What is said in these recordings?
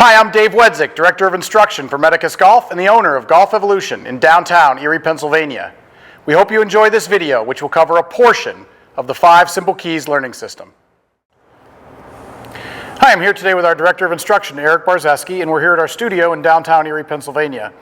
Hi, I'm Dave Wedzik, Director of Instruction for Medicus Golf and the owner of Golf Evolution in downtown Erie, Pennsylvania. We hope you enjoy this video, which will cover a portion of the 5 Simple Keys learning system. Hi, I'm here today with our Director of Instruction, Eric Barzeski, and we're here at our studio in downtown Erie, Pennsylvania.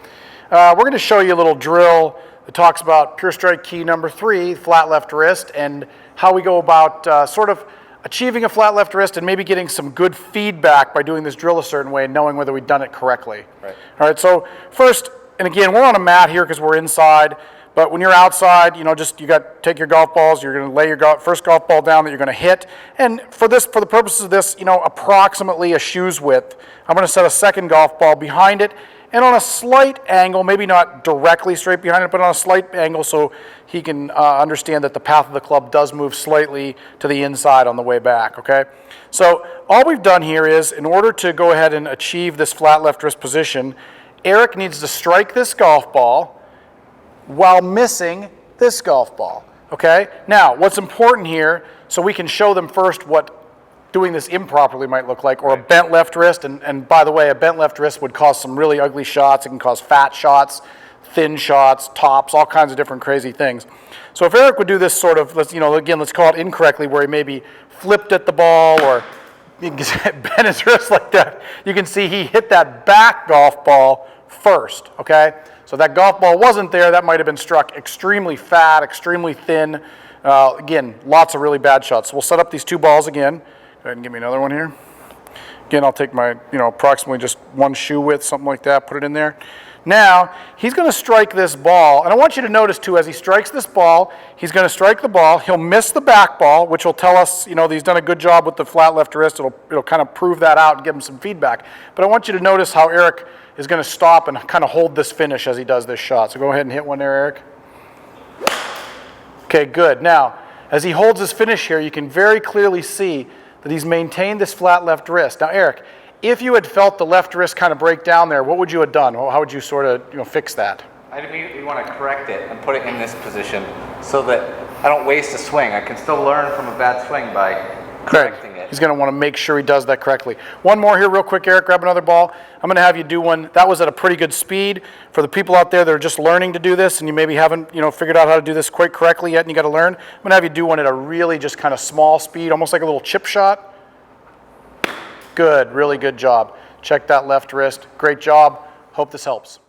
We're going to show you a little drill that talks about Pure Strike key number 3, flat left wrist, and how we go about sort of achieving a flat left wrist and maybe getting some good feedback by doing this drill a certain way and knowing whether we've done it correctly. Right. All right, so first, and again, we're on a mat here because we're inside, but when you're outside, you know, you got to take your golf balls, you're going to lay your first golf ball down that you're going to hit, and for the purposes of this, you know, approximately a shoe's width, I'm going to set a second golf ball behind it, and on a slight angle, maybe not directly straight behind it, but on a slight angle so he can understand that the path of the club does move slightly to the inside on the way back, okay? So all we've done here is, in order to go ahead and achieve this flat left wrist position, Eric needs to strike this golf ball while missing this golf ball, okay? Now, what's important here, so we can show them first what doing this improperly might look like, or a bent left wrist, and by the way, a bent left wrist would cause some really ugly shots. It can cause fat shots, thin shots, tops, all kinds of different crazy things. So if Eric would do this sort of, let's call it incorrectly, where he maybe flipped at the ball or bent his wrist like that, you can see he hit that back golf ball first, okay? So that golf ball wasn't there, that might have been struck extremely fat, extremely thin. Again, lots of really bad shots. So we'll set up these 2 balls again. Go ahead and give me another one here. Again, I'll take my, approximately just 1 shoe width, something like that, put it in there. Now, he's going to strike this ball, and I want you to notice too, as he strikes this ball, he's going to strike the ball, he'll miss the back ball, which will tell us, that he's done a good job with the flat left wrist. It'll kind of prove that out and give him some feedback. But I want you to notice how Eric is going to stop and kind of hold this finish as he does this shot. So go ahead and hit one there, Eric. Okay, good. Now, as he holds his finish here, you can very clearly see that he's maintained this flat left wrist. Now, Eric, if you had felt the left wrist kind of break down there, what would you have done? How would you sort of fix that? I'd immediately want to correct it and put it in this position so that I don't waste a swing. I can still learn from a bad swing by correcting it. He's going to want to make sure he does that correctly. One more here real quick, Eric. Grab another ball. I'm going to have you do one. That was at a pretty good speed. For the people out there that are just learning to do this and you maybe haven't figured out how to do this quite correctly yet and you got to learn, I'm going to have you do one at a really just kind of small speed, almost like a little chip shot. Good, really good job. Check that left wrist. Great job. Hope this helps.